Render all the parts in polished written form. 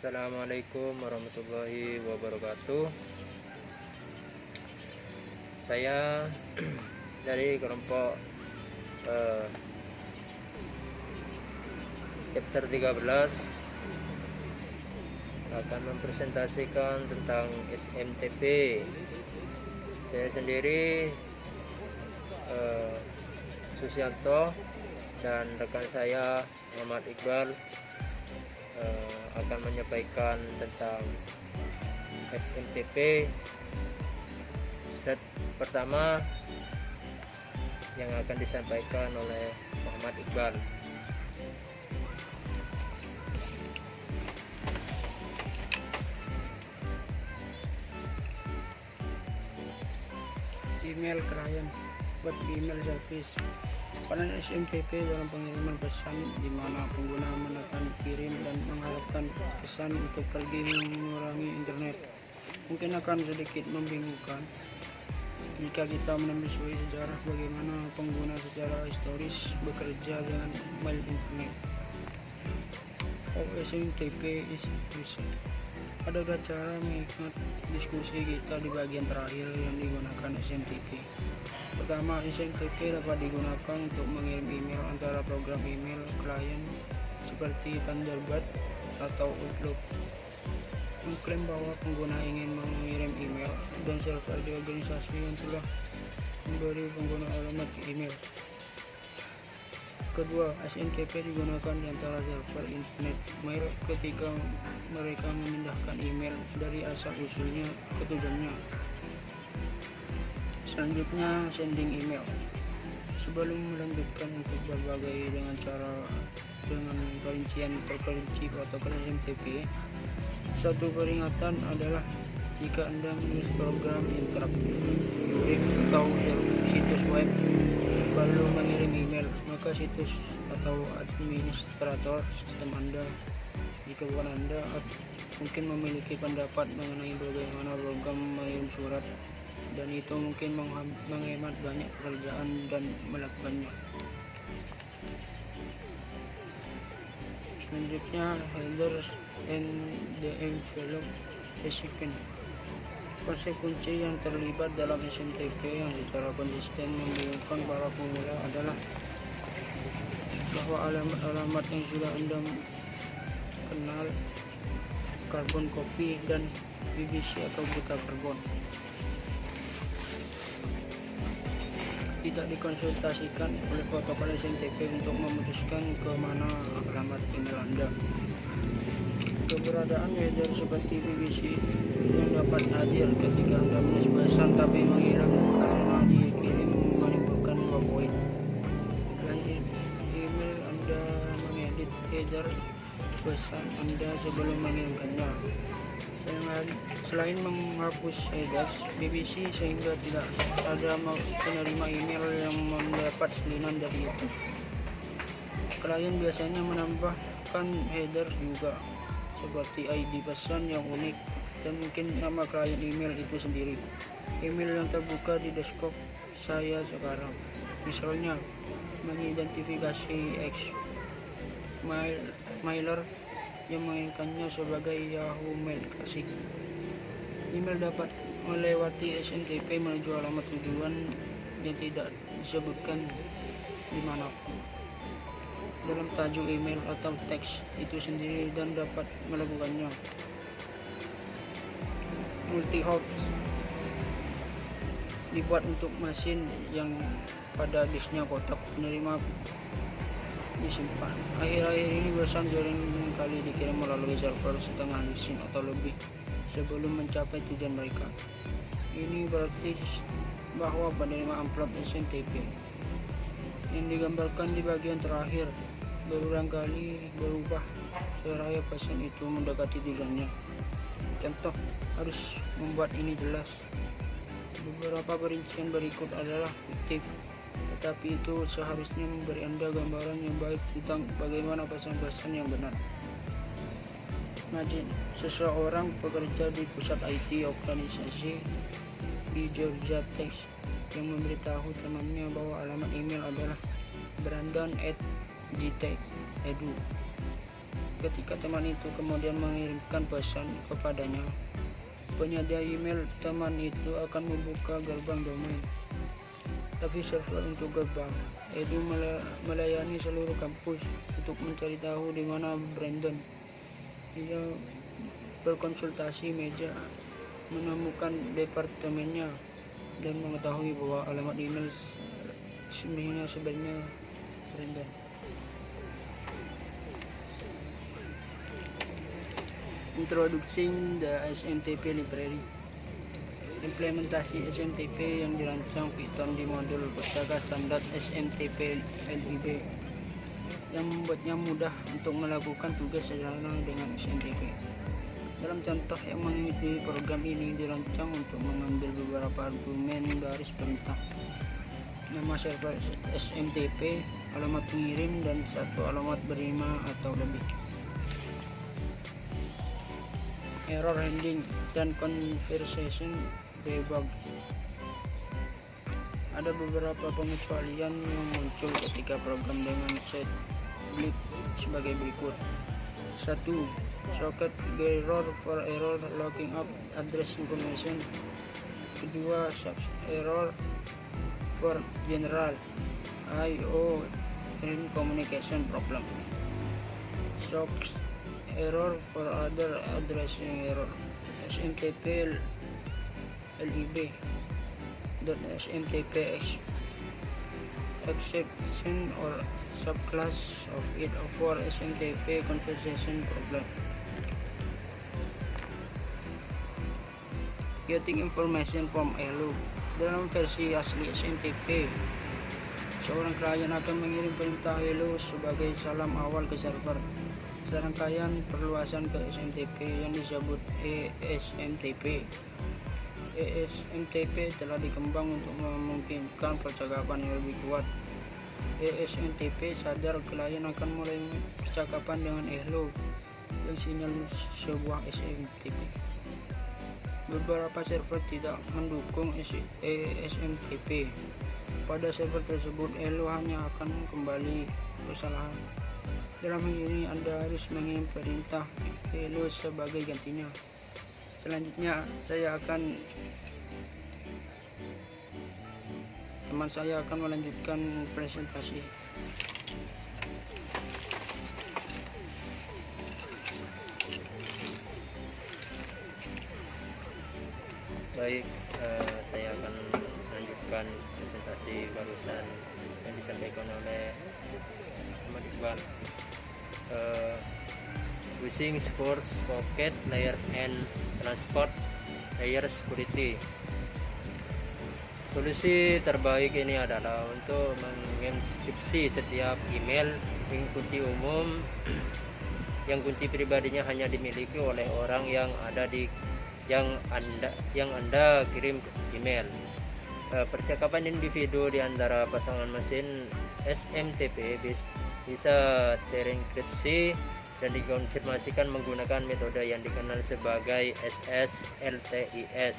Assalamualaikum warahmatullahi wabarakatuh. Saya dari kelompok chapter 13 akan mempresentasikan tentang SMTP. Saya sendiri Susianto dan rekan saya Muhammad Iqbal akan menyampaikan tentang SMTP. Slide pertama yang akan disampaikan oleh Muhammad Iqbal. Email klien buat email service. Peran SMTP dalam pengiriman pesan di mana pengguna menekan kirim dan mengharapkan pesan untuk pergi mengurangi internet. Mungkin akan sedikit membingungkan jika kita menelusuri sejarah bagaimana pengguna secara historis bekerja dengan mail internet. SMTP is used. Adakah cara mengingat diskusi kita di bagian terakhir yang digunakan SMTP? Pertama, SMTP dapat digunakan untuk mengirim email antara program email klien seperti Thunderbird atau Outlook. Mengklaim bahwa pengguna ingin mengirim email dan server di organisasi yang telah memberi pengguna alamat email. Kedua, SMTP digunakan di antara server internet mail ketika mereka memindahkan email dari asal-usulnya ke tujuannya. Selanjutnya, sending email. Sebelum melanjutkan untuk berbagai dengan perincian terperinci protokol SMTP, satu peringatan adalah jika Anda menulis program interaktif atau situs web lalu mengirim email, maka situs atau administrator sistem Anda, jika bukan Anda, mungkin memiliki pendapat mengenai bagaimana program mengirim surat, dan itu mungkin menghemat banyak pekerjaan dan melakukannya. Selanjutnya, headers and the envelope recipient. Konsep kunci yang terlibat dalam SMTP yang secara konsisten membingungkan para pemula adalah bahwa alamat-alamat yang sudah Anda kenal, karbon copy dan BBC atau buta karbon, tidak dikonsultasikan oleh protokol SMTP untuk memutuskan ke mana alamat email Anda. Keberadaan header seperti BBC yang dapat hadir ketika Anda menulis pesan tapi menghilang karena dikirim menimbulkan poin. Selain email, Anda mengedit header pesan Anda sebelum mengirimkannya. Selain menghapus header BBC sehingga tidak ada penerima email yang mendapat salinan dari itu, klien biasanya menambahkan header juga, seperti ID pesan yang unik dan mungkin nama klien email itu sendiri. Email yang terbuka di desktop saya sekarang, misalnya mengidentifikasi mailer yang menginginkannya sebagai Yahoo Mail Classic. Email dapat melewati SMTP menuju alamat tujuan yang tidak disebutkan dimanapun dalam tajuk email atau teks itu sendiri dan dapat melakukannya. Multi-host dibuat untuk mesin yang pada disknya kotak penerima disimpan. Akhir-akhir ini pesan sering kali dikirim melalui server setengah mesin atau lebih sebelum mencapai tujuan mereka. Ini berarti bahwa penerima amplop SMTP yang digambarkan di bagian terakhir berulang kali berubah seraya pesan itu mendekati tujuannya. Contoh harus membuat ini jelas. Beberapa perincian berikut adalah fiktif, tetapi itu seharusnya memberi Anda gambaran yang baik tentang bagaimana pesan-pesan yang benar. Imagine, seseorang bekerja di pusat IT organisasi di Georgia Tech yang memberitahu temannya bahwa alamat email adalah brandon@gtech.edu. Ketika teman itu kemudian mengirimkan pesan kepadanya, penyedia email teman itu akan membuka gerbang domain. Tapi server untuk gerbang itu melayani seluruh kampus. Untuk mencari tahu di mana Brandon, ia berkonsultasi meja, menemukan departemennya, dan mengetahui bahwa alamat email sebenarnya Brandon. Introducing the SMTP Library. Implementasi SMTP yang dirancang Python di modul pustaka standar SMTP LIB yang membuatnya mudah untuk melakukan tugas sederhana dengan SMTP. Dalam contoh yang mengikuti program ini dirancang untuk mengambil beberapa argumen garis perintah, nama server SMTP, alamat pengirim, dan satu alamat berlima atau lebih. Error handling dan conversation debug. Ada beberapa pengecualian yang muncul ketika program dengan set glitch sebagai berikut. 1. Socket error for error looking up address information. 2. Sub error for general I/O and communication problem. Socks error for other addressing error. SMTP LIB .smtp exception or subclass of it for SMTP conversation problem. Getting information from hello. Dalam versi asli SMTP, seorang klien akan mengirim perintah hello sebagai salam awal ke server. Serangkaian perluasan ke SMTP yang disebut ESMTP. ESMTP telah dikembang untuk memungkinkan percakapan yang lebih kuat. ESMTP sadar klien akan mulai percakapan dengan hello dan sinyal sebuah SMTP. Beberapa server tidak mendukung ESMTP. Pada server tersebut, hello hanya akan kembali kesalahan. Dalam hal ini, Anda harus mengirim perintah hello sebagai gantinya. Selanjutnya, teman saya akan melanjutkan presentasi. Baik, saya akan melanjutkan presentasi barusan yang disampaikan oleh Muhammad Iqbal. Using Source Socket Layer and Transport Layer Security. Solusi terbaik ini adalah untuk mengenkripsi setiap email yang kunci umum yang kunci pribadinya hanya dimiliki oleh orang yang ada di yang Anda kirim email. Percakapan individu di antara pasangan mesin SMTP bisa terenkripsi dan dikonfirmasikan menggunakan metode yang dikenal sebagai SSLTIS.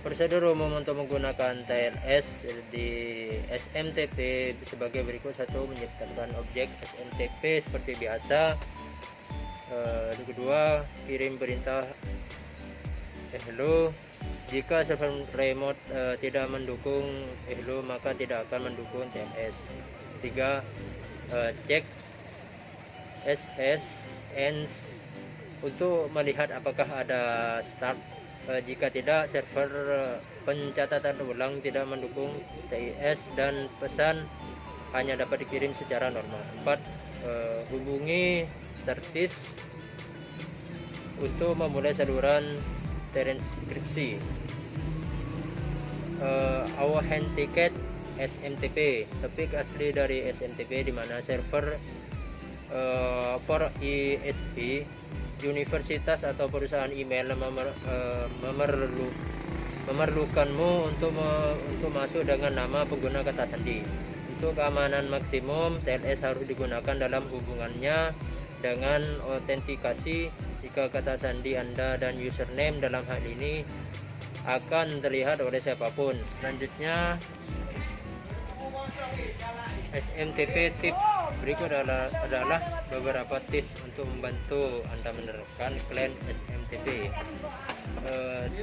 Prosedur umum untuk menggunakan TLS di SMTP sebagai berikut. 1. Menciptakan objek SMTP seperti biasa. Kedua, kirim perintah hello. Jika server remote tidak mendukung hello, maka tidak akan mendukung TLS. 3. Cek SSN untuk melihat apakah ada start. Jika tidak, server pencatatan ulang tidak mendukung TLS dan pesan hanya dapat dikirim secara normal. 4. Hubungi Certis untuk memulai saluran terenkripsi. Authenticate SMTP, topik asli dari SMTP di mana server for ISP, universitas atau perusahaan email memerlukanmu untuk masuk dengan nama pengguna kata sandi. Untuk keamanan maksimum, TLS harus digunakan dalam hubungannya dengan autentikasi. Jika kata sandi Anda dan username dalam hal ini akan terlihat oleh siapapun. Selanjutnya, SMTP tips. Berikut adalah beberapa tips untuk membantu Anda menerapkan klien SMTP.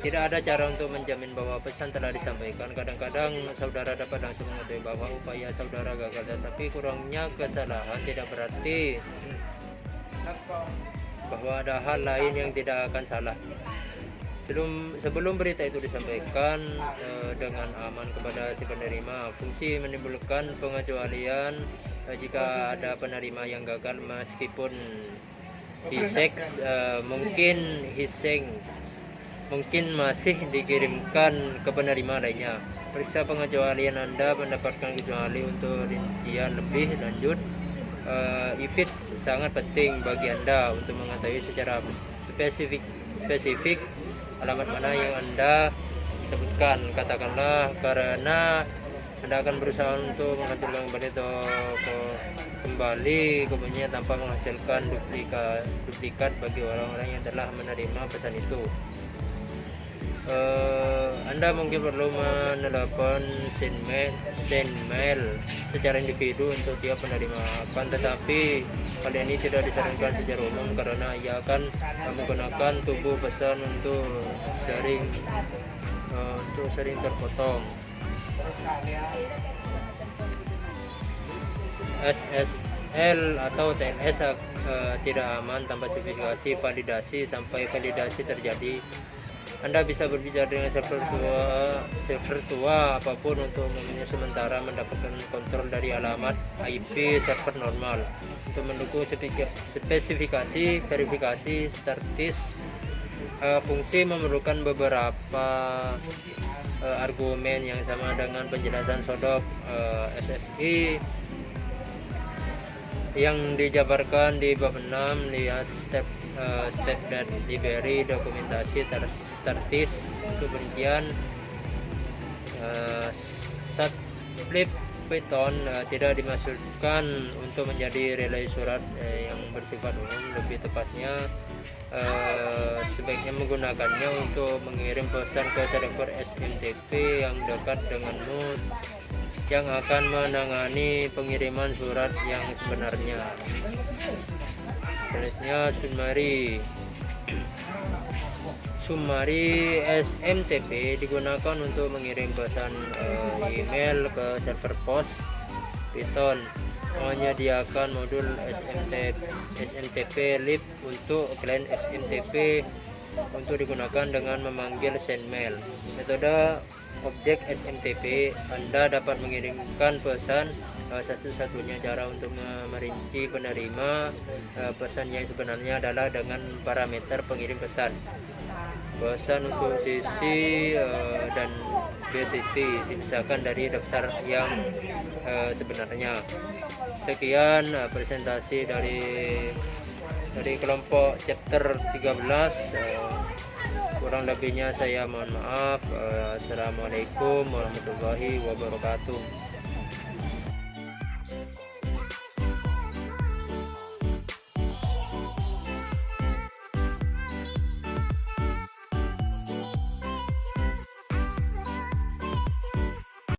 Tidak ada cara untuk menjamin bahwa pesan telah disampaikan. Kadang-kadang saudara dapat langsung mengetahui bahwa upaya saudara gagal, tetapi kurangnya kesalahan tidak berarti bahwa ada hal lain yang tidak akan salah. Sebelum berita itu disampaikan dengan aman kepada si penerima, fungsi menimbulkan pengecualian jika ada penerima yang gagal meskipun mungkin masih dikirimkan ke penerima lainnya. Periksa pengecualian Anda mendapatkan kecuali untuk rincian lebih lanjut. If it sangat penting bagi Anda untuk mengetahui secara spesifik alamat mana yang Anda sebutkan, katakanlah karena Anda akan berusaha untuk menghancurkan kembali kopinya tanpa menghasilkan duplikat bagi orang-orang yang telah menerima pesan itu. Anda mungkin perlu menelpon send mail secara individu untuk tiap penerima, tetapi hal ini tidak disarankan secara umum karena ia akan menggunakan tubuh pesan untuk sering terpotong. SSL atau TLS tidak aman tanpa sertifikasi validasi. Sampai validasi terjadi, Anda bisa berbicara dengan server tua apapun untuk sementara mendapatkan kontrol dari alamat IP server normal. Untuk mendukung spesifikasi verifikasi statis, fungsi memerlukan beberapa argumen yang sama dengan penjelasan SODOP SSI yang dijabarkan di bab 6. Lihat step dan diberi dokumentasi statis untuk perincian. Subscript Python tidak dimaksudkan untuk menjadi relay surat yang bersifat umum. Lebih tepatnya sebaiknya menggunakannya untuk mengirim pesan ke server SMTP yang dekat denganmu yang akan menangani pengiriman surat yang sebenarnya. Selanjutnya Summary SMTP digunakan untuk mengirim pesan email ke server POS. Python menyediakan modul SMTP lib untuk klien SMTP untuk digunakan dengan memanggil sendmail. Metode objek SMTP, Anda dapat mengirimkan pesan. Satu-satunya cara untuk merinci penerima pesan yang sebenarnya adalah dengan parameter pengirim pesan. Pesan untuk CC dan BCC dipisahkan dari daftar yang sebenarnya. Sekian presentasi dari kelompok chapter 13. Kurang lebihnya saya mohon maaf. Assalamualaikum warahmatullahi wabarakatuh.